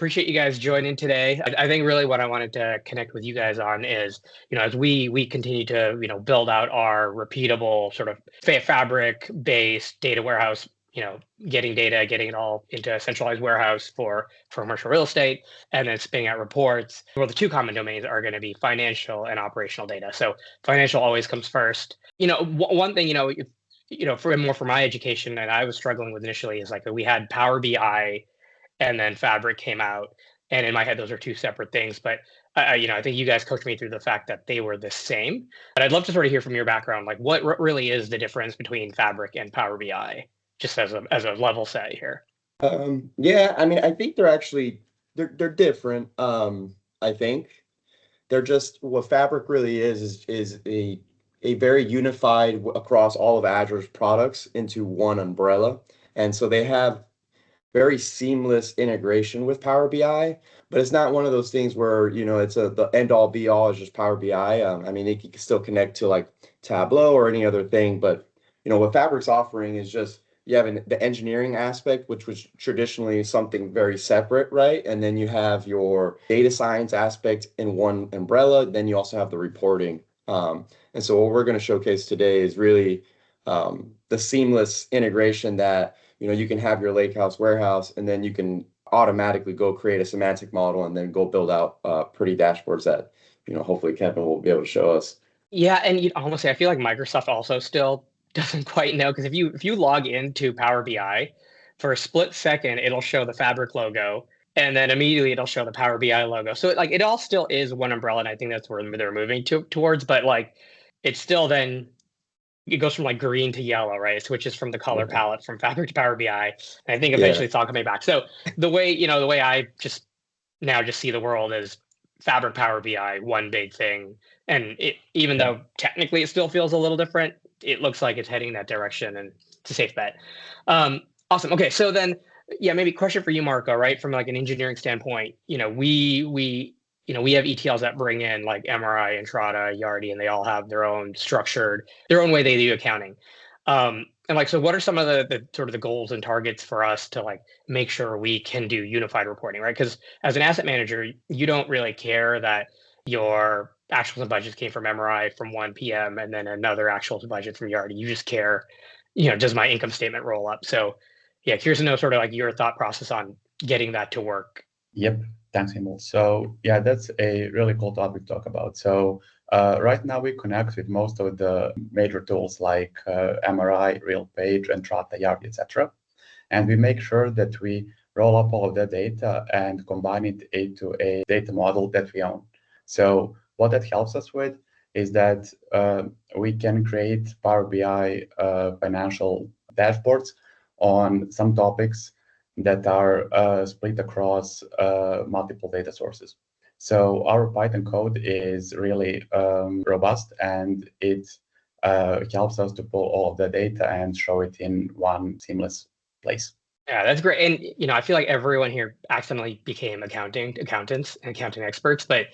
Appreciate you guys joining today. I think really what I wanted to connect with you guys on is, as we continue to, build out our repeatable sort of fabric-based data warehouse, getting data, getting it all into a centralized warehouse for commercial real estate, and then spinning out reports. Well, the two common domains are going to be financial and operational data. So financial always comes first. One thing, for my education, and I was struggling with initially is like we had Power BI and then Fabric came out. And in my head, those are two separate things. But I think you guys coached me through the fact that they were the same. But I'd love to sort of hear from your background, like what really is the difference between Fabric and Power BI, just as a level set here. Yeah, I mean, I think they're different. I think they're just what Fabric really is a very unified across all of Azure's products into one umbrella, and so they have very seamless integration with Power BI, but it's not one of those things where, it's the end all be all is just Power BI. I mean, it can still connect to like Tableau or any other thing, but what Fabric's offering is just you have the engineering aspect, which was traditionally something very separate, right? And then you have your data science aspect in one umbrella. Then you also have the reporting. And so what we're going to showcase today is really the seamless integration that you can have your lakehouse warehouse, and then you can automatically go create a semantic model and then go build out pretty dashboards that, hopefully Kevin will be able to show us. Yeah, and honestly, I feel like Microsoft also still doesn't quite know, because if you log into Power BI, for a split second, it'll show the Fabric logo, and then immediately it'll show the Power BI logo. So it all still is one umbrella, and I think that's where they're moving towards. But it's still then it goes from green to yellow, right? It switches from the color palette from Fabric to Power BI. And I think eventually it's all coming back. So the way I just see the world is Fabric, Power BI, one big thing. And even though technically it still feels a little different, it looks like it's heading in that direction, and it's a safe bet. Awesome. Okay. So then, maybe question for you, Marco, right? From an engineering standpoint, we have ETLs that bring in like MRI, Entrada, Yardi, and they all have their own way they do accounting. So what are some of the sort of the goals and targets for us to make sure we can do unified reporting, right? Because as an asset manager, you don't really care that your actuals and budgets came from MRI from one PM and then another actuals and budget from Yardi. You just care, does my income statement roll up? So curious to know sort of your thought process on getting that to work. Yep. Thanks, Emil. So that's a really cool topic to talk about. So right now we connect with most of the major tools like MRI, RealPage, Entrada, Yardi, etc. And we make sure that we roll up all of that data and combine it into a data model that we own. So what that helps us with is that we can create Power BI financial dashboards on some topics that are split across multiple data sources. So our Python code is really robust, and it helps us to pull all of the data and show it in one seamless place. Yeah, that's great. And I feel like everyone here accidentally became accountants and accounting experts, but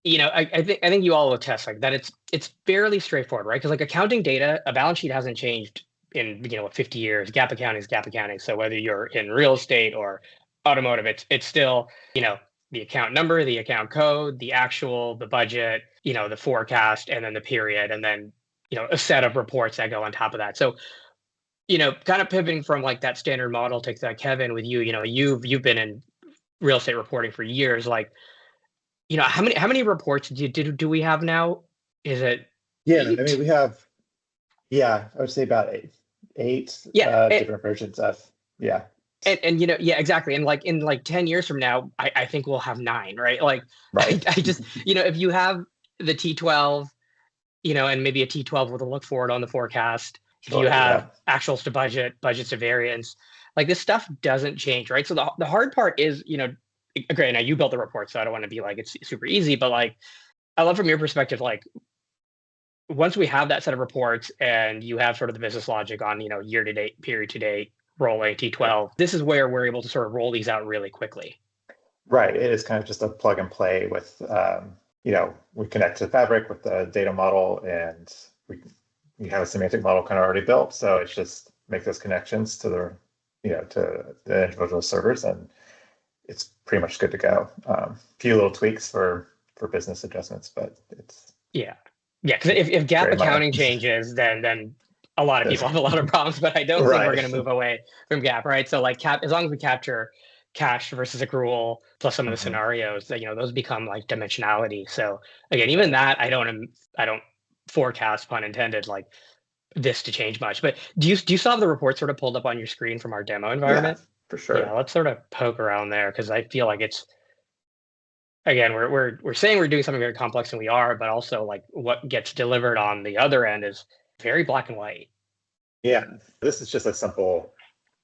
I think you all will attest that it's fairly straightforward, right? Because accounting data, a balance sheet hasn't changed in 50 years. GAAP accounting is GAAP accounting. So whether you're in real estate or automotive, it's still the account number, the account code, the actual, the budget, the forecast, and then the period, and then a set of reports that go on top of that. So kind of pivoting from that standard model to Kevin, with you've been in real estate reporting for years. How many reports do we have now? Is it? Yeah, I mean we have. Yeah, I would say about eight different versions of. Yeah. And exactly. And in 10 years from now, I think we'll have 9, right? Right. I just, if you have the T12, and maybe a T12 with a look forward on the forecast, if you have actuals to budgets to variance, this stuff doesn't change, right? So the hard part is, great, now you built the report, so I don't want to be it's super easy, but I love from your perspective, once we have that set of reports and you have sort of the business logic on, year to date, period to date, rolling T12, this is where we're able to sort of roll these out really quickly. Right. It is kind of just a plug and play with, we connect to Fabric with the data model, and we have a semantic model kind of already built. So it's just make those connections to the, to the individual servers, and it's pretty much good to go. A few little tweaks for business adjustments, but it's because if GAAP very minor. accounting changes, then a lot of people have a lot of problems. But I don't think Right. we're going to move away from GAAP, right? So like as long as we capture cash versus accrual plus some of the scenarios, that those become like dimensionality. So again, even that I don't forecast, pun intended, like this to change much. But do you still have the report sort of pulled up on your screen from our demo environment? Yeah, for sure. Yeah, let's sort of poke around there, because I feel like it's, again, we're saying we're doing something very complex, and we are, but also like what gets delivered on the other end is very black and white. Yeah, this is just a simple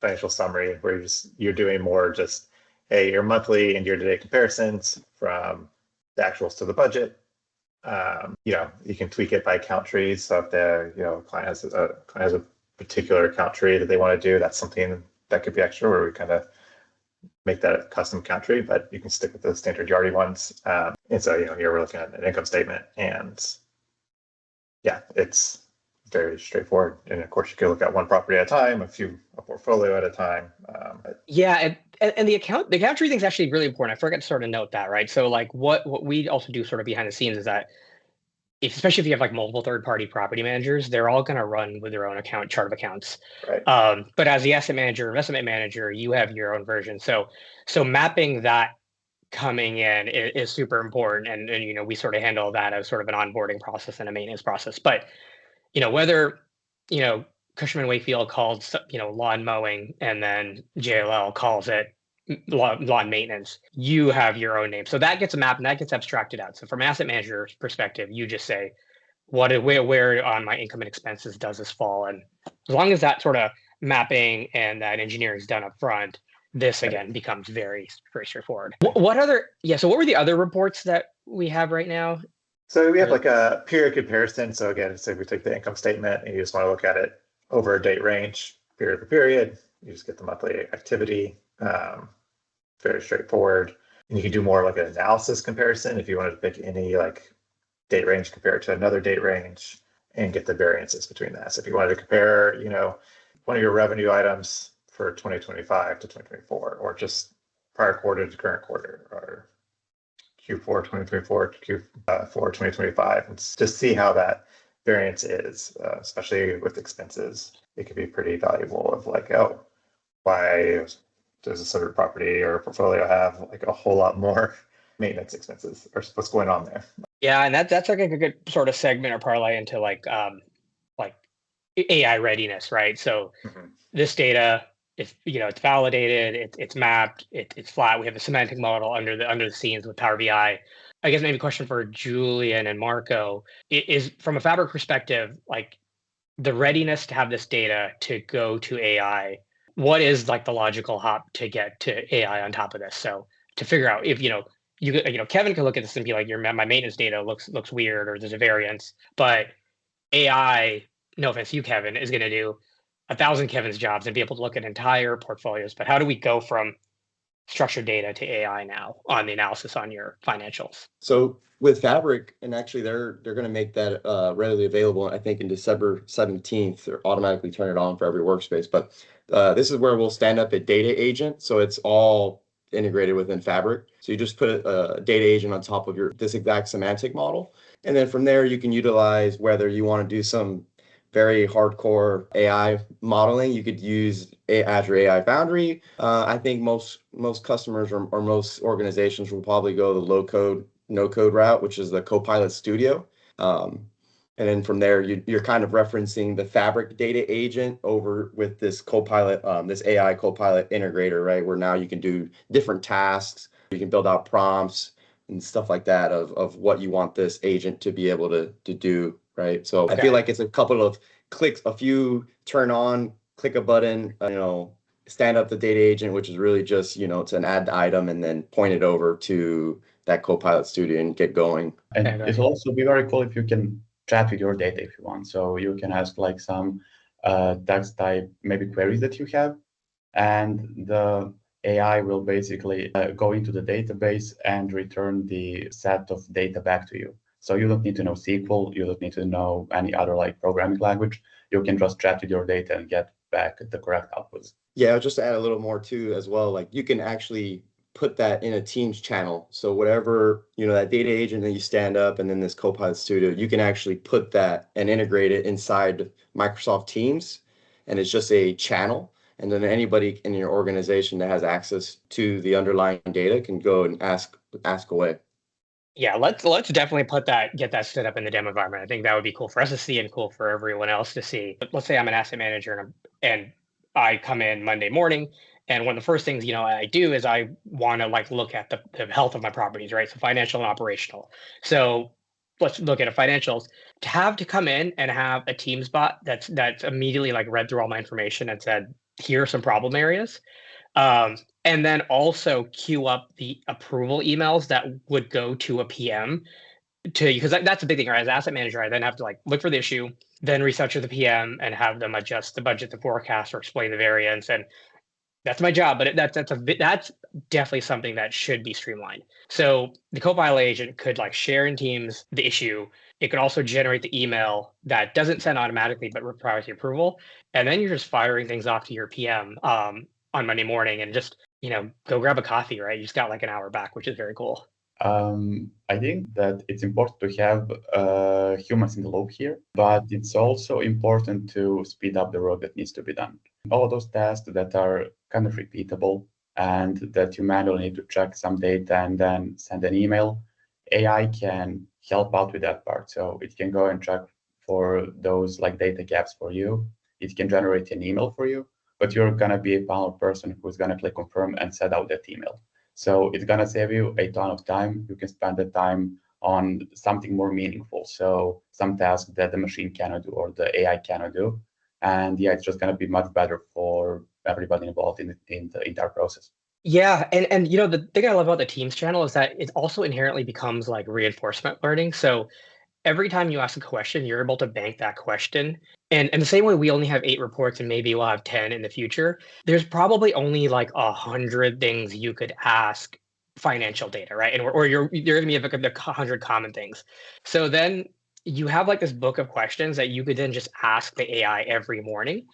financial summary where you're doing more just, hey, your monthly and year-to-date comparisons from the actuals to the budget. You can tweak it by account trees. So if the client has a particular account tree that they want to do, that's something that could be extra, where we kind of make that a custom account tree, but you can stick with the standard Yardi ones. And so here we're looking at an income statement, and yeah, it's very straightforward. And of course, you can look at one property at a time, a portfolio at a time. And the account tree thing is actually really important. I forgot to sort of note that, right? So like what we also do sort of behind the scenes is that, especially if you have like multiple third-party property managers, they're all going to run with their own chart of accounts. Right. But as the asset manager, investment manager, you have your own version. So mapping that coming in is super important, and we sort of handle that as sort of an onboarding process and a maintenance process. But whether Cushman Wakefield called lawn mowing, and then JLL calls it lawn maintenance, you have your own name. So that gets a map, and that gets abstracted out. So from an asset manager's perspective, you just say, where on my income and expenses does this fall? And as long as that sort of mapping and that engineering is done up front, this again becomes very, very straightforward. So what were the other reports that we have right now? So we have like a period comparison. So again, say we take the income statement and you just want to look at it over a date range, period for period. You just get the monthly activity. Very straightforward. And you can do more like an analysis comparison if you wanted to pick any like date range compared to another date range and get the variances between that. So if you wanted to compare, one of your revenue items for 2025 to 2024, or just prior quarter to current quarter, or Q4 2024 to Q4 2025, and just see how that variance is, especially with expenses. It could be pretty valuable of like, why does a certain property or portfolio have like a whole lot more maintenance expenses, or what's going on there? Yeah, and that's like a good sort of segment or parlay into like AI readiness, right? So this data, it's validated, it's mapped, it's flat. We have a semantic model under the scenes with Power BI. I guess maybe a question for Julian and Marco is, from a Fabric perspective, like the readiness to have this data to go to AI. What is like the logical hop to get to AI on top of this? So to figure out if Kevin can look at this and be like, my maintenance data looks weird, or there's a variance, but AI, no offense to you, Kevin, is going to do 1,000 Kevin's jobs and be able to look at entire portfolios. But how do we go from structured data to AI now on the analysis on your financials? So with Fabric, and actually they're going to make that readily available, I think in December 17th, they're automatically turn it on for every workspace. But this is where we'll stand up a data agent. So it's all integrated within Fabric. So you just put a data agent on top of this exact semantic model. And then from there, you can utilize whether you want to do some very hardcore AI modeling. You could use Azure AI Foundry. I think most customers or most organizations will probably go the low code, no code route, which is the Copilot Studio. And then from there, you're kind of referencing the Fabric data agent over with this Copilot, this AI Copilot integrator, right? Where now you can do different tasks. You can build out prompts and stuff like that of what you want this agent to be able to do, right? So I feel like it's a couple of clicks, a few turn on, click a button, stand up the data agent, which is really just, it's an add item, and then point it over to that Copilot Studio and get going. And it'll also be very cool if you can chat with your data if you want. So you can ask like some text type, maybe queries that you have, and the AI will basically go into the database and return the set of data back to you. So you don't need to know SQL, you don't need to know any other like programming language. You can just chat with your data and get back the correct outputs. Yeah, just to add a little more too as well, like you can actually put that in a Teams channel. So whatever, that data agent that you stand up and then this Copilot Studio, you can actually put that and integrate it inside Microsoft Teams. And it's just a channel. And then anybody in your organization that has access to the underlying data can go and ask away. Yeah, let's definitely get that stood up in the demo environment. I think that would be cool for us to see and cool for everyone else to see. Let's say I'm an asset manager and I come in Monday morning, and one of the first things I do is I want to look at the health of my properties, right? So financial and operational. So let's look at financials. To come in and have a Teams bot that's immediately read through all my information and said, here are some problem areas. And then also queue up the approval emails that would go to a PM because that's a big thing, right? As asset manager, I then have to look for the issue, then reach out to the PM and have them adjust the budget, the forecast, or explain the variance. And that's my job, but that's definitely something that should be streamlined. So the Copilot agent could share in Teams the issue. It could also generate the email that doesn't send automatically, but requires the approval. And then you're just firing things off to your PM on Monday morning and just, go grab a coffee, right? You just got an hour back, which is very cool. I think that it's important to have humans in the loop here, but it's also important to speed up the work that needs to be done. All of those tasks that are kind of repeatable and that you manually need to check some data and then send an email, AI can help out with that part. So it can go and check for those data gaps for you. It can generate an email for you, but you're going to be a panel person who's going to click confirm and send out that email. So it's going to save you a ton of time. You can spend the time on something more meaningful. So some tasks that the machine cannot do or the AI cannot do. And yeah, it's just going to be much better for everybody involved in the entire process. Yeah, and the thing I love about the Teams channel is that it also inherently becomes reinforcement learning. So every time you ask a question, you're able to bank that question. And the same way we only have 8 reports and maybe we'll have 10 in the future, there's probably only 100 things you could ask financial data, right? And or you're going to be 100 common things. So then you have this book of questions that you could then just ask the AI every morning.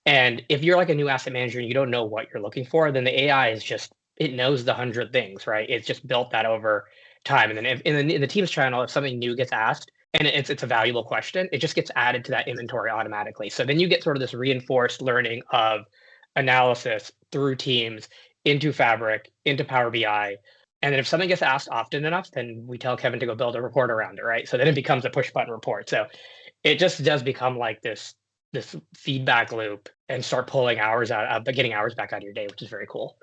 And if you're a new asset manager and you don't know what you're looking for, then the AI is it knows the 100 things, right? It's just built that over time. And then in the Teams channel, if something new gets asked, and it's a valuable question, it just gets added to that inventory automatically. So then you get sort of this reinforced learning of analysis through Teams into Fabric, into Power BI. And then if something gets asked often enough, then we tell Kevin to go build a report around it, right? So then it becomes a push button report. So it just does become this feedback loop and start pulling hours out, getting hours back out of your day, which is very cool.